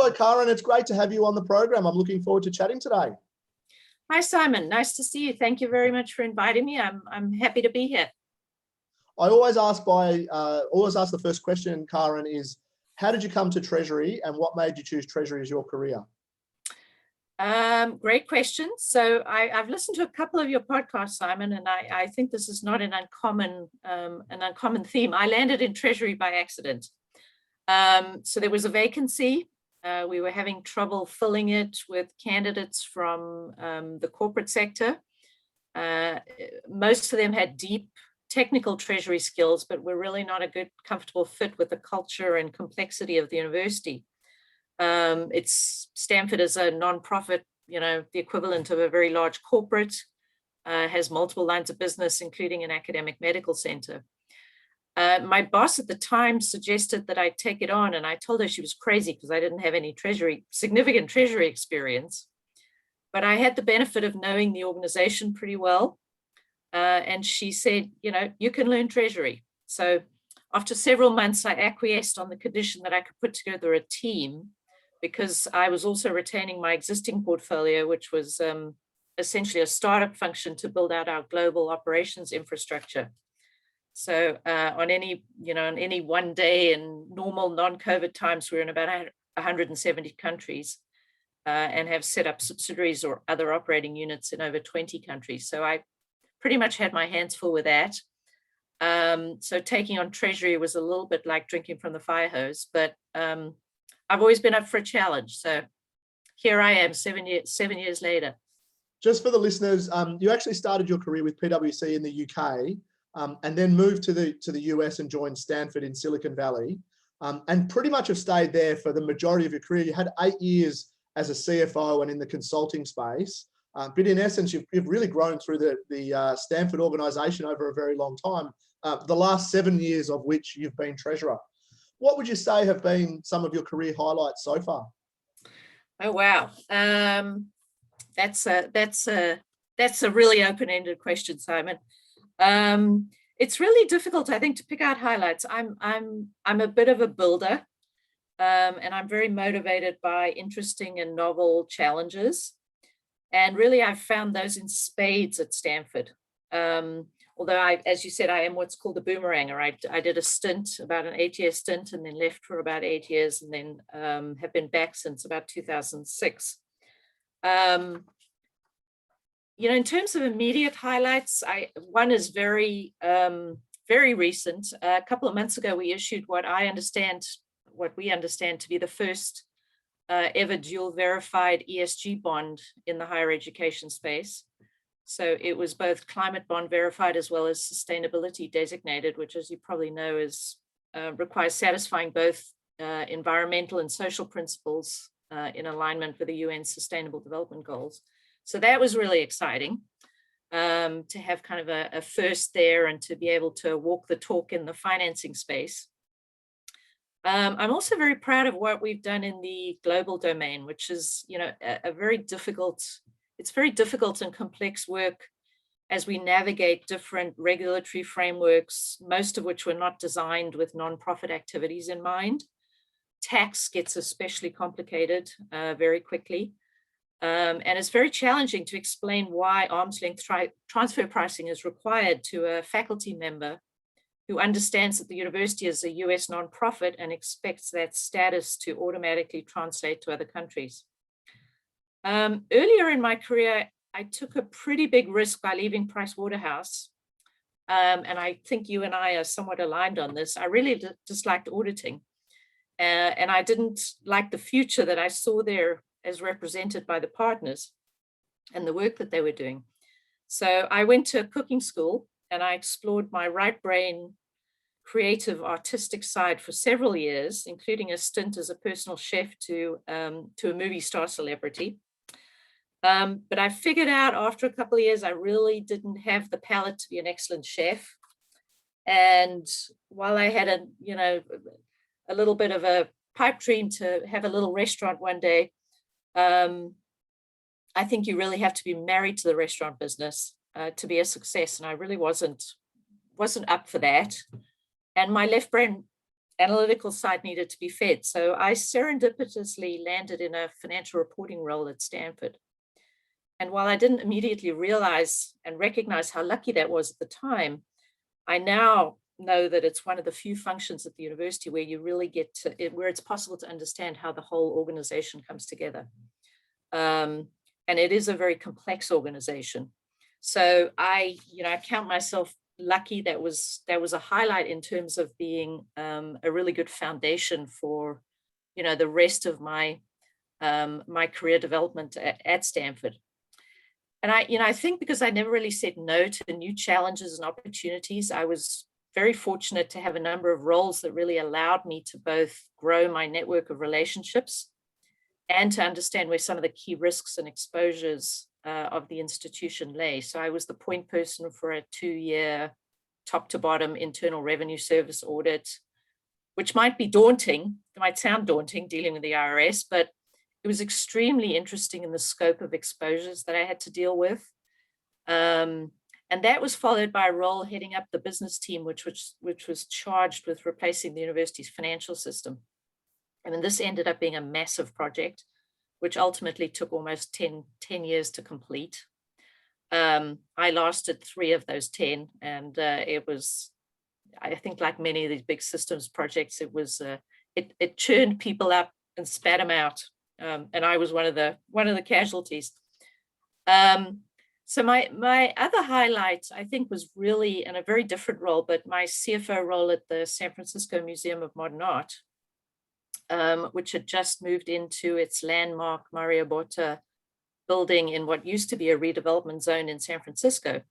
Hello, Karen. It's great to have you on the program. I'm looking forward to chatting today. Hi, Simon. Nice to see you. Thank you very much for inviting me. I'm happy to be here. I always ask the first question, Karen, is how did you come to Treasury and what made you choose Treasury as your career? Great question. So I've listened to a couple of your podcasts, Simon, and I think this is not an uncommon theme. I landed in Treasury by accident. So there was a vacancy. We were having trouble filling it with candidates from the corporate sector. Most of them had deep technical treasury skills, but were really not a good, comfortable fit with the culture and complexity of the university. Stanford is a nonprofit, the equivalent of a very large corporate, has multiple lines of business, including an academic medical center. My boss at the time suggested that I take it on, and I told her she was crazy because I didn't have any significant treasury experience. But I had the benefit of knowing the organization pretty well. And she said, you can learn treasury. So after several months, I acquiesced on the condition that I could put together a team, because I was also retaining my existing portfolio, which was essentially a startup function to build out our global operations infrastructure. So on any one day in normal non-COVID times, we're in about 170 countries and have set up subsidiaries or other operating units in over 20 countries. So I pretty much had my hands full with that. So taking on Treasury was a little bit like drinking from the fire hose, but I've always been up for a challenge. So here I am 7 years later. Just for the listeners, you actually started your career with PwC in the UK and then moved to the US and joined Stanford in Silicon Valley and pretty much have stayed there for the majority of your career. You had 8 years as a CFO and in the consulting space. But in essence, you've really grown through the Stanford organization over a very long time, the last 7 years of which you've been treasurer. What would you say have been some of your career highlights so far? Oh, wow. That's a really open-ended question, Simon. It's really difficult, I think, to pick out highlights. I'm a bit of a builder, and I'm very motivated by interesting and novel challenges. And really, I've found those in spades at Stanford. Although, as you said, I am what's called a boomeranger. I did a stint, about an 8-year stint, and then left for about 8 years, and then have been back since about 2006. In terms of immediate highlights, one is very recent. A couple of months ago, we issued what we understand to be the first ever dual verified ESG bond in the higher education space. So it was both climate bond verified as well as sustainability designated, which, as you probably know, requires satisfying both environmental and social principles in alignment with the UN Sustainable Development Goals. So that was really exciting to have kind of a first there and to be able to walk the talk in the financing space. I'm also very proud of what we've done in the global domain, which is, it's very difficult and complex work as we navigate different regulatory frameworks, most of which were not designed with nonprofit activities in mind. Tax gets especially complicated very quickly. And it's very challenging to explain why arm's length transfer pricing is required to a faculty member who understands that the university is a US nonprofit and expects that status to automatically translate to other countries. Earlier in my career, I took a pretty big risk by leaving Pricewaterhouse. And I think you and I are somewhat aligned on this. I really disliked auditing. And I didn't like the future that I saw there as represented by the partners and the work that they were doing. So I went to a cooking school and I explored my right brain creative artistic side for several years, including a stint as a personal chef to a movie star celebrity. But I figured out after a couple of years, I really didn't have the palate to be an excellent chef. And while I had a little bit of a pipe dream to have a little restaurant one day, I think you really have to be married to the restaurant business to be a success. And I really wasn't up for that. And my left brain analytical side needed to be fed. So I serendipitously landed in a financial reporting role at Stanford. And while I didn't immediately realize and recognize how lucky that was at the time, I now know that it's one of the few functions at the university where you really get to it, where it's possible to understand how the whole organization comes together. And it is a very complex organization. So I count myself lucky. That was a highlight in terms of being a really good foundation for, the rest of my my career development at Stanford. And I think because I never really said no to new challenges and opportunities, I was very fortunate to have a number of roles that really allowed me to both grow my network of relationships and to understand where some of the key risks and exposures of the institution lay. So I was the point person for a 2-year top to bottom internal revenue service audit, which might be daunting. It might sound daunting dealing with the IRS, but it was extremely interesting in the scope of exposures that I had to deal with. And that was followed by a role heading up the business team, which was charged with replacing the university's financial system. And then this ended up being a massive project, which ultimately took almost 10 years to complete. I lasted 3 of those 10, and it was, I think, like many of these big systems projects, it was it churned people up and spat them out. And I was one of the casualties. So my other highlight, I think, was really in a very different role, but my CFO role at the San Francisco Museum of Modern Art, which had just moved into its landmark Mario Botta building in what used to be a redevelopment zone in San Francisco.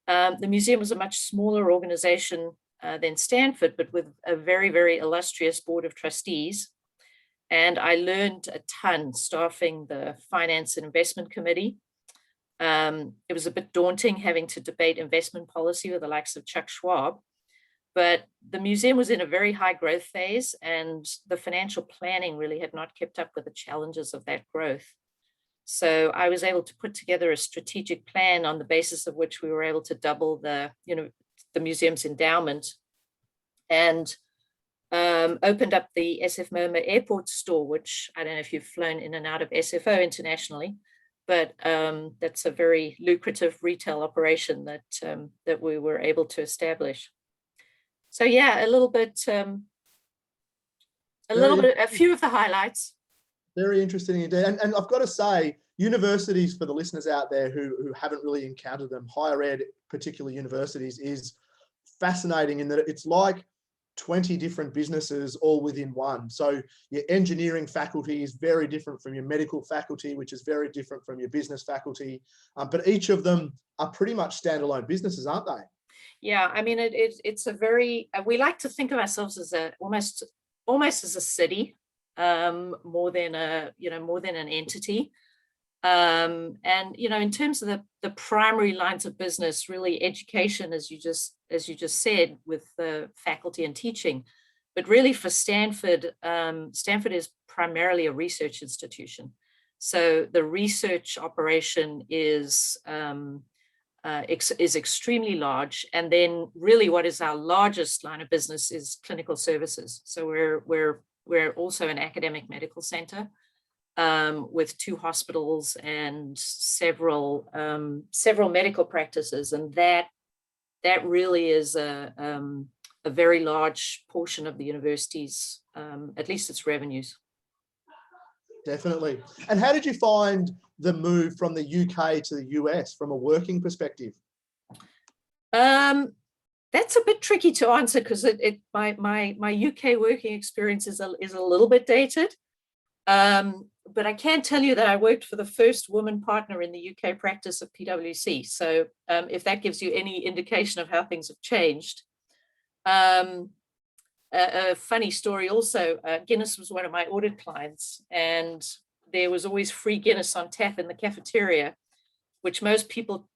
The museum was a much smaller organization than Stanford, but with a very, very illustrious board of trustees. And I learned a ton staffing the finance and investment committee. It was a bit daunting having to debate investment policy with the likes of Chuck Schwab, but the museum was in a very high growth phase, and the financial planning really had not kept up with the challenges of that growth. So I was able to put together a strategic plan on the basis of which we were able to double the museum's endowment, and opened up the SF MoMA airport store, which I don't know if you've flown in and out of SFO internationally, but that's a very lucrative retail operation that we were able to establish. So yeah, a few of the highlights. Very interesting indeed. And I've got to say, universities, for the listeners out there who haven't really encountered them, higher ed, particularly universities, is fascinating in that it's like 20 different businesses all within one. So your engineering faculty is very different from your medical faculty, which is very different from your business faculty. But each of them are pretty much standalone businesses, aren't they? Yeah, I mean, it's a very, we like to think of ourselves as almost as a city, more than an entity. And in terms of the primary lines of business, really education, as you just said, with the faculty and teaching, but really for Stanford, Stanford is primarily a research institution. So the research operation is extremely large, and then really what is our largest line of business is clinical services. So we're also an academic medical center, with 2 hospitals and several medical practices, and that really is a very large portion of the university's, at least its revenues. Definitely. And how did you find the move from the UK to the US from a working perspective? That's a bit tricky to answer because my UK working experience is a little bit dated. But I can tell you that I worked for the first woman partner in the UK practice of PwC. So if that gives you any indication of how things have changed. A funny story also, Guinness was one of my audit clients, and there was always free Guinness on tap in the cafeteria, which most people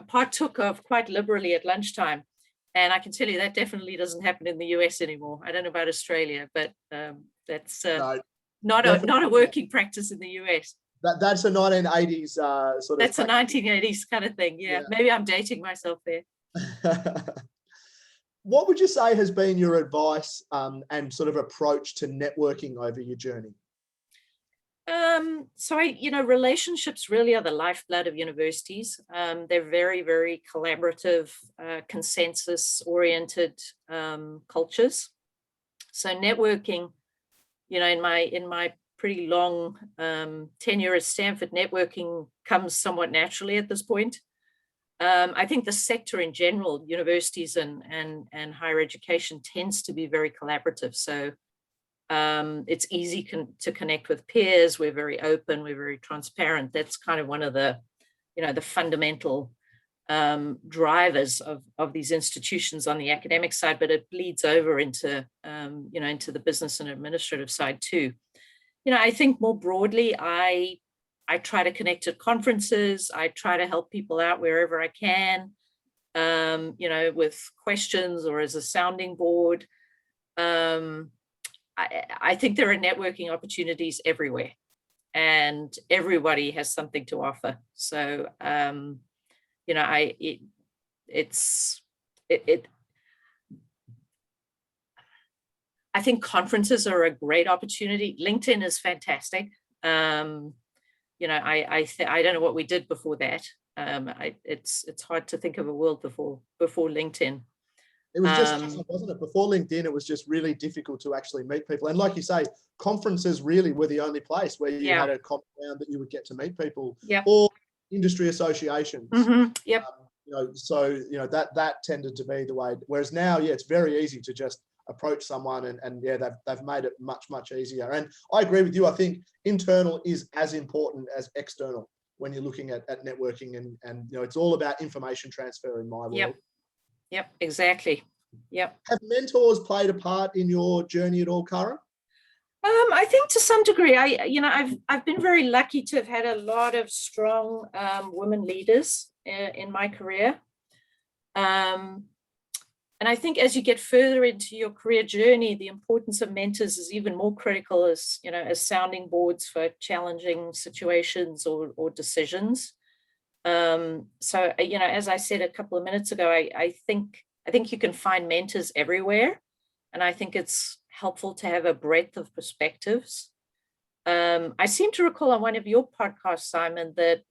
partook of quite liberally at lunchtime. And I can tell you that definitely doesn't happen in the US anymore. I don't know about Australia, but that's not a working practice in the US. That's a 1980s sort of. That's a 1980s kind of thing. Yeah, maybe I'm dating myself there. What would you say has been your advice and sort of approach to networking over your journey? Relationships really are the lifeblood of universities. They're very, very collaborative, consensus-oriented cultures. So networking, in my pretty long tenure at Stanford, networking comes somewhat naturally at this point. I think the sector in general, universities and higher education, tends to be very collaborative. So it's easy to connect with peers. We're very open. We're very transparent. That's kind of one of the, the fundamental drivers of these institutions on the academic side, but it bleeds over into, into the business and administrative side too. I think more broadly, I try to connect at conferences. I try to help people out wherever I can, with questions or as a sounding board. I think there are networking opportunities everywhere, and everybody has something to offer. So, I think conferences are a great opportunity. LinkedIn is fantastic. I don't know what we did before that. It's hard to think of a world before LinkedIn. It was just, wasn't it? Before LinkedIn, it was just really difficult to actually meet people. And like you say, conferences really were the only place where you had a common ground that you would get to meet people, or industry associations. Yep. That tended to be the way. Whereas now, it's very easy to just approach someone and they've made it much, much easier. And I agree with you. I think internal is as important as external when you're looking at networking, and it's all about information transfer in my world. Yep, exactly. Yep. Have mentors played a part in your journey at all, Kara? I think to some degree. I've been very lucky to have had a lot of strong women leaders in my career. And I think as you get further into your career journey, the importance of mentors is even more critical as sounding boards for challenging situations or decisions. As I said a couple of minutes ago, I think you can find mentors everywhere, and I think it's helpful to have a breadth of perspectives. I seem to recall on one of your podcasts, Simon, that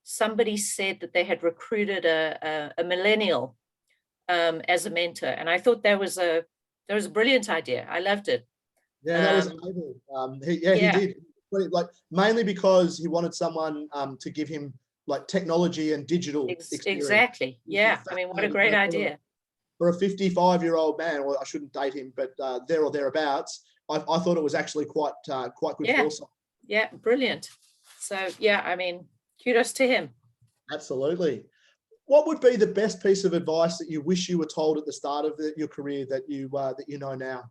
somebody said that they had recruited a millennial as a mentor, and I thought that was a brilliant idea. I loved it. Yeah, that was amazing. He did. Like mainly because he wanted someone to give him like technology and digital experience. Exactly. Yeah. I mean, what a great idea. For a 55-year-old man, well, I shouldn't date him, but there or thereabouts, I thought it was actually quite good foresight. Yeah, brilliant. So I mean, kudos to him. Absolutely. What would be the best piece of advice that you wish you were told at the start of your career that you know now?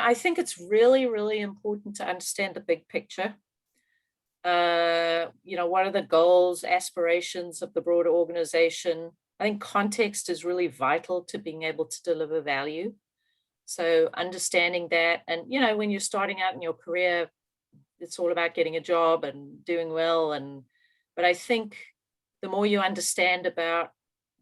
I think it's really, really important to understand the big picture. What are the goals, aspirations of the broader organization? I think context is really vital to being able to deliver value. So understanding that, and when you're starting out in your career, it's all about getting a job and doing well. But I think the more you understand about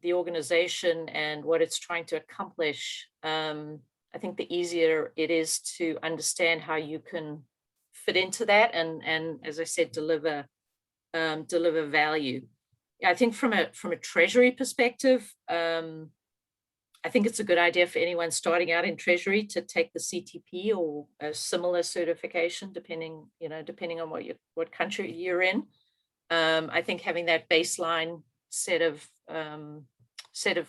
the organization and what it's trying to accomplish, I think the easier it is to understand how you can fit into that and as I said, deliver value. I think from a Treasury perspective, I think it's a good idea for anyone starting out in Treasury to take the CTP or a similar certification, depending on what country you're in. I think having that baseline set of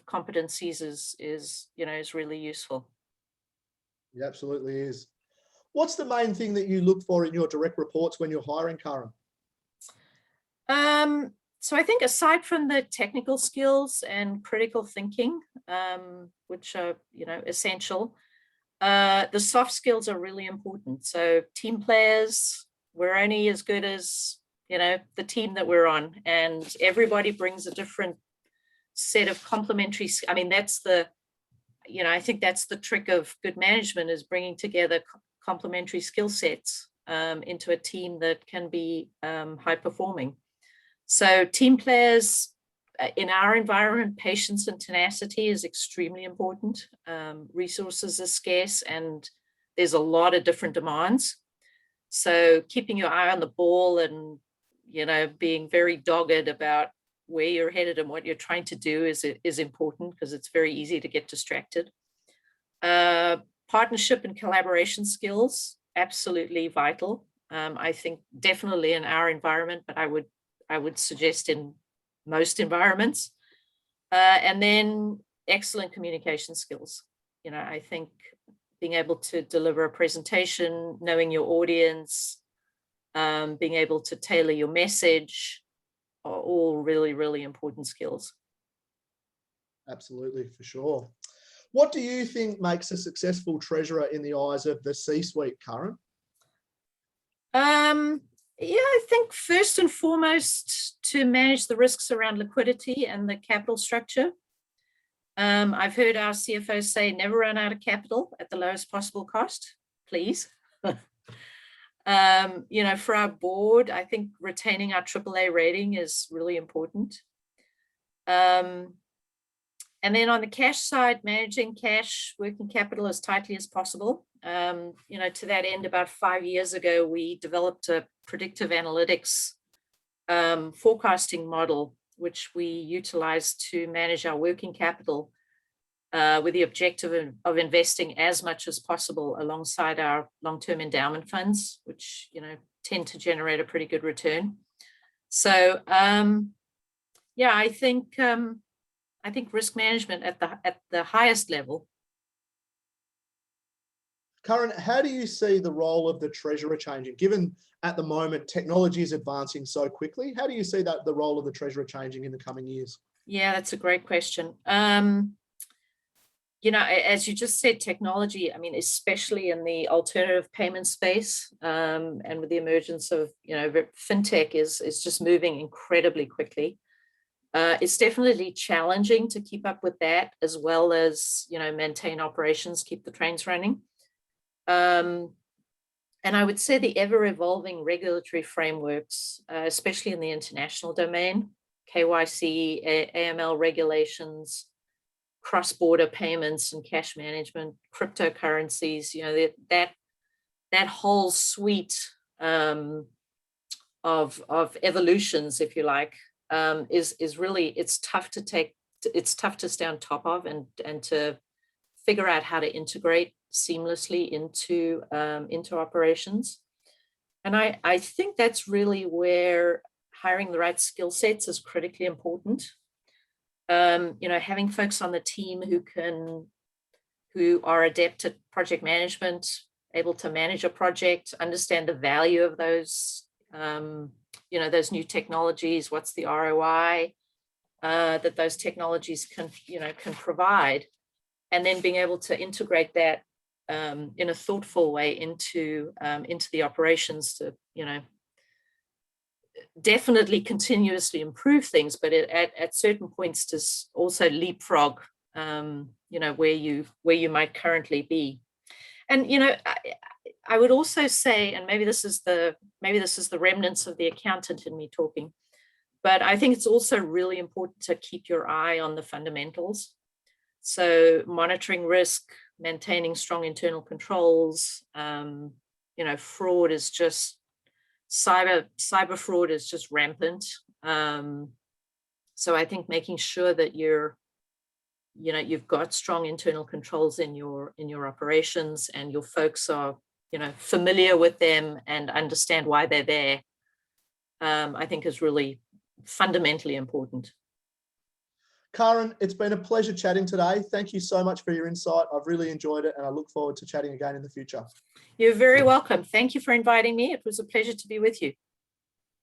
competencies is really useful. It absolutely is. What's the main thing that you look for in your direct reports when you're hiring, Karen? So I think aside from the technical skills and critical thinking, which are essential, the soft skills are really important. So team players, we're only as good as the team that we're on, and everybody brings a different set of complementary. I mean, I think that's the trick of good management, is bringing together complementary skill sets into a team that can be high performing. So team players, in our environment, patience and tenacity is extremely important. Resources are scarce and there's a lot of different demands. So keeping your eye on the ball and, being very dogged about where you're headed and what you're trying to do is important, because it's very easy to get distracted. Partnership and collaboration skills, absolutely vital. I think definitely in our environment, but I would suggest in most environments. And then excellent communication skills. I think being able to deliver a presentation, knowing your audience, being able to tailor your message are all really, really important skills. Absolutely, for sure. What do you think makes a successful treasurer in the eyes of the C-suite, Karen? Yeah, I think first and foremost, to manage the risks around liquidity and the capital structure. I've heard our CFO say, never run out of capital at the lowest possible cost, please. For our board, I think retaining our AAA rating is really important. And then on the cash side, managing cash, working capital as tightly as possible. To that end, about 5 years ago, we developed a predictive analytics forecasting model, which we utilized to manage our working capital with the objective of investing as much as possible alongside our long-term endowment funds, which, tend to generate a pretty good return. So, I think risk management at the highest level. Karen, how do you see the role of the treasurer changing? Given at the moment technology is advancing so quickly, how do you see that the role of the treasurer changing in the coming years? Yeah, that's a great question. As you just said, technology, especially in the alternative payment space, and with the emergence of, fintech is just moving incredibly quickly. It's definitely challenging to keep up with that, as well as, maintain operations, keep the trains running. And I would say the ever-evolving regulatory frameworks, especially in the international domain, KYC, AML regulations, cross-border payments and cash management, cryptocurrencies, that whole suite of evolutions, if you like, is really, it's tough to stay on top of and to figure out how to integrate seamlessly into operations. And I think that's really where hiring the right skill sets is critically important. Having folks on the team who are adept at project management, able to manage a project, understand the value of those, those new technologies, what's the ROI that those technologies can provide, and then being able to integrate that in a thoughtful way into the operations to, definitely continuously improve things, but at certain points to also leapfrog, where you might currently be. And, I would also say, and maybe this is the remnants of the accountant in me talking, but I think it's also really important to keep your eye on the fundamentals. So monitoring risk, maintaining strong internal controls, fraud is just, cyber fraud is just rampant. So I think making sure that you've got strong internal controls in your operations, and your folks are, familiar with them and understand why they're there, I think is really fundamentally important. Karen, it's been a pleasure chatting today. Thank you so much for your insight. I've really enjoyed it, and I look forward to chatting again in the future. You're very welcome. Thank you for inviting me. It was a pleasure to be with you.